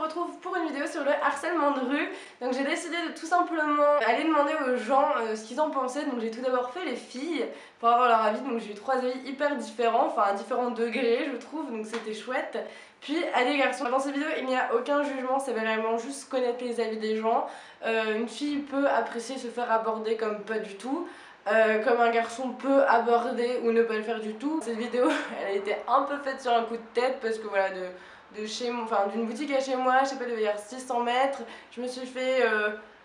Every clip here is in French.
retrouve pour une vidéo sur le harcèlement de rue. Donc j'ai décidé de tout simplement aller demander aux gens ce qu'ils en pensaient. Donc j'ai tout d'abord fait les filles pour avoir leur avis. Donc j'ai eu 3 avis hyper différents, enfin à différents degrés je trouve, donc c'était chouette. Puis à des garçons. Dans cette vidéo il n'y a aucun jugement, c'est vraiment juste connaître les avis des gens. Une fille peut apprécier se faire aborder comme pas du tout. Comme un garçon peut aborder ou ne pas le faire du tout. Cette vidéo elle a été un peu faite sur un coup de tête parce que voilà, d'une boutique à chez moi, je sais pas, il devait y avoir 600 mètres, je me suis fait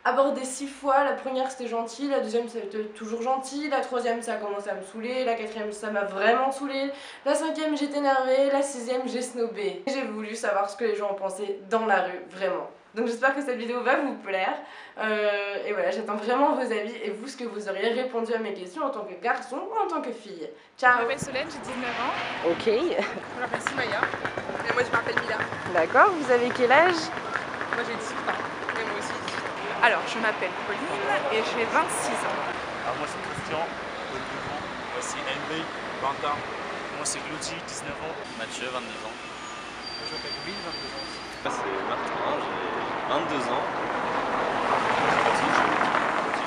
aborder 6 fois. La première c'était gentil, la deuxième c'était toujours gentil, la troisième ça a commencé à me saouler, la quatrième ça m'a vraiment saoulé, la cinquième j'étais énervée, la sixième j'ai snobé. J'ai voulu savoir ce que les gens en pensaient dans la rue, vraiment. Donc j'espère que cette vidéo va vous plaire, et voilà, j'attends vraiment vos avis et vous ce que vous auriez répondu à mes questions en tant que garçon ou en tant que fille. Ciao. Je m'appelle Solène, j'ai 19 ans. Ok. Je m'appelle Simaya. Et moi je m'appelle Mila. D'accord, vous avez quel âge? Moi j'ai 18 ans. Et moi aussi. Alors je m'appelle Pauline et j'ai 26 ans. Alors moi c'est Christian, 22 ans. Moi c'est Henry, 20 ans. Moi c'est Claudie, 19 ans. Mathieu, 22 ans. Moi je m'appelle Will, 22 ans. Moi c'est Martin, j'ai 22 ans.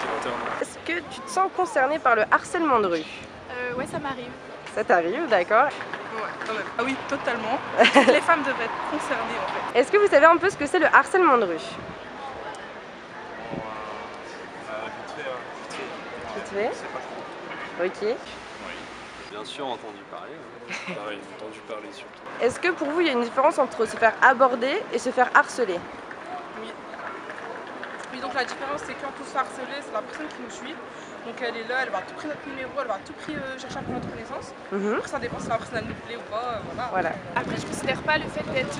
J'ai 21 ans. Est-ce que tu te sens concerné par le harcèlement de rue? Ouais, ça m'arrive. Ça t'arrive, d'accord. Ouais, quand même. Ah oui, totalement. Les femmes devraient être concernées en fait. Est-ce que vous savez un peu ce que c'est le harcèlement de rue? Vite fait. Vite fait. Ok. Oui, bien sûr entendu parler. Pareil, entendu parler surtout. Est-ce que pour vous il y a une différence entre se faire aborder et se faire harceler? Oui. Oui, donc la différence c'est quand on se fait harceler, c'est la personne qui nous suit. Donc elle est là, elle va à tout prix notre numéro, elle va à tout prix chercher à prendre notre connaissance. Après ça dépend si la personne elle nous plaît ou pas, voilà. Après je considère pas le fait d'être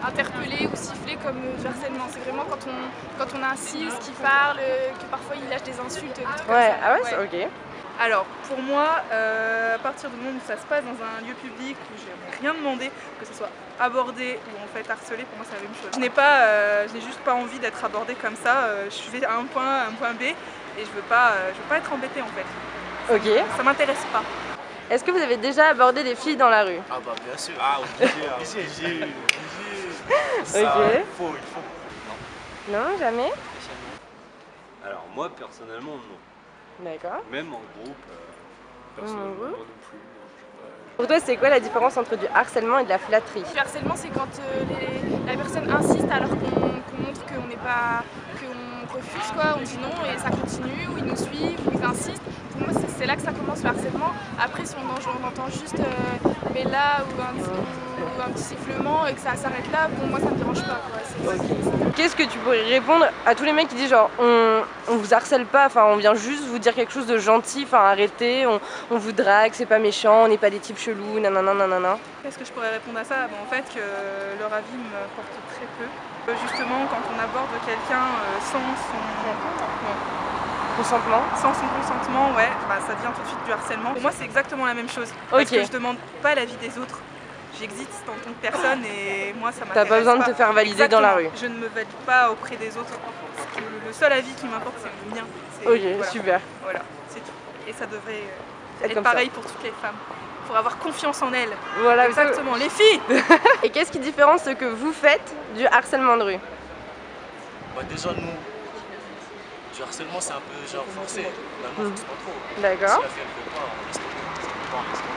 interpellé ou sifflé comme du harcèlement. C'est vraiment quand on insiste, qu'il parle, que parfois il lâche des insultes, des trucs comme ça. Ah ouais, c'est ok. Alors pour moi, à partir du moment où ça se passe dans un lieu public où j'ai rien demandé, que ce soit abordé ou en fait harcelé, pour moi c'est la même chose. Je n'ai juste pas envie d'être abordée comme ça. Je vais à un point B et je veux pas être embêtée en fait. Ok. Ça m'intéresse pas. Est-ce que vous avez déjà abordé des filles dans la rue? Ah bah bien sûr. Ah obligé. Ça, Ok. il faut. Non, jamais? Alors moi personnellement non. D'accord. Même en groupe, personnellement moi non plus. Pour toi c'est quoi la différence entre du harcèlement et de la flatterie? Le harcèlement c'est quand la personne insiste alors qu'on montre qu'on n'est pas, qu'on refuse quoi, on dit non et ça continue, ou ils nous suivent, ou ils insistent. Pour moi c'est là que ça commence le harcèlement. Après si on entend juste mais là ou un petit sifflement et que ça s'arrête là, pour moi ça me dérange pas quoi. Qu'est-ce que tu pourrais répondre à tous les mecs qui disent genre on vous harcèle pas, enfin on vient juste vous dire quelque chose de gentil, enfin arrêtez, on vous drague, c'est pas méchant, on n'est pas des types chelous, nanana. Qu'est-ce que je pourrais répondre à ça? En fait que leur avis m'importe très peu. Justement quand on aborde quelqu'un sans son consentement, ouais, bah, ça devient tout de suite du harcèlement. Pour moi c'est exactement la même chose. Parce que je demande pas l'avis des autres. J'existe en tant que personne et moi ça m'intéresse. T'as pas besoin de te faire valider dans la rue. Je ne me valide pas auprès des autres. Le seul avis qui m'importe c'est le mien. Ok, voilà. super. Voilà, c'est tout. Et ça devrait être être pareil pour toutes les femmes. Pour avoir confiance en elles. Voilà, exactement, les filles. Et qu'est-ce qui différencie ce que vous faites du harcèlement de rue? Bah déjà nous, du harcèlement c'est un peu genre forcé. Finalement force pas trop. D'accord. Si la fille elle fait pas, on laisse tomber.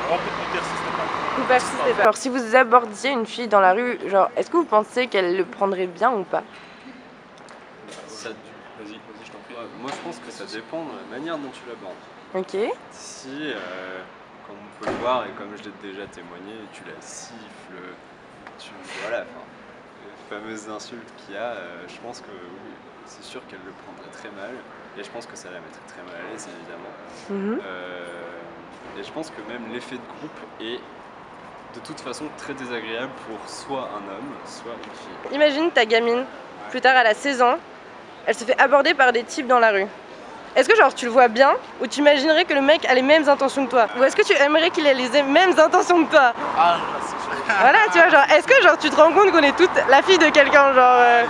On peut persister pas. Vous persistez pas. Alors si vous abordiez une fille dans la rue, genre est-ce que vous pensez qu'elle le prendrait bien ou pas? Vas-y, je t'en prie. Moi je pense que ça dépend de la manière dont tu l'abordes. Ok. Si, comme on peut le voir et comme je l'ai déjà témoigné, tu la siffles, voilà, enfin, les fameuses insultes qu'il y a, je pense que oui, c'est sûr qu'elle le prendrait très mal et je pense que ça la mettrait très mal à l'aise évidemment. Et je pense que même l'effet de groupe est de toute façon très désagréable pour soit un homme, soit une fille. Imagine ta gamine, plus tard elle a 16 ans, elle se fait aborder par des types dans la rue. Est-ce que genre tu le vois bien ou tu imaginerais que le mec a les mêmes intentions que toi? Ou est-ce que tu aimerais qu'il ait les mêmes intentions que toi? Ah là c'est chaud. Voilà, tu vois, genre est-ce que genre tu te rends compte qu'on est toute la fille de quelqu'un, genre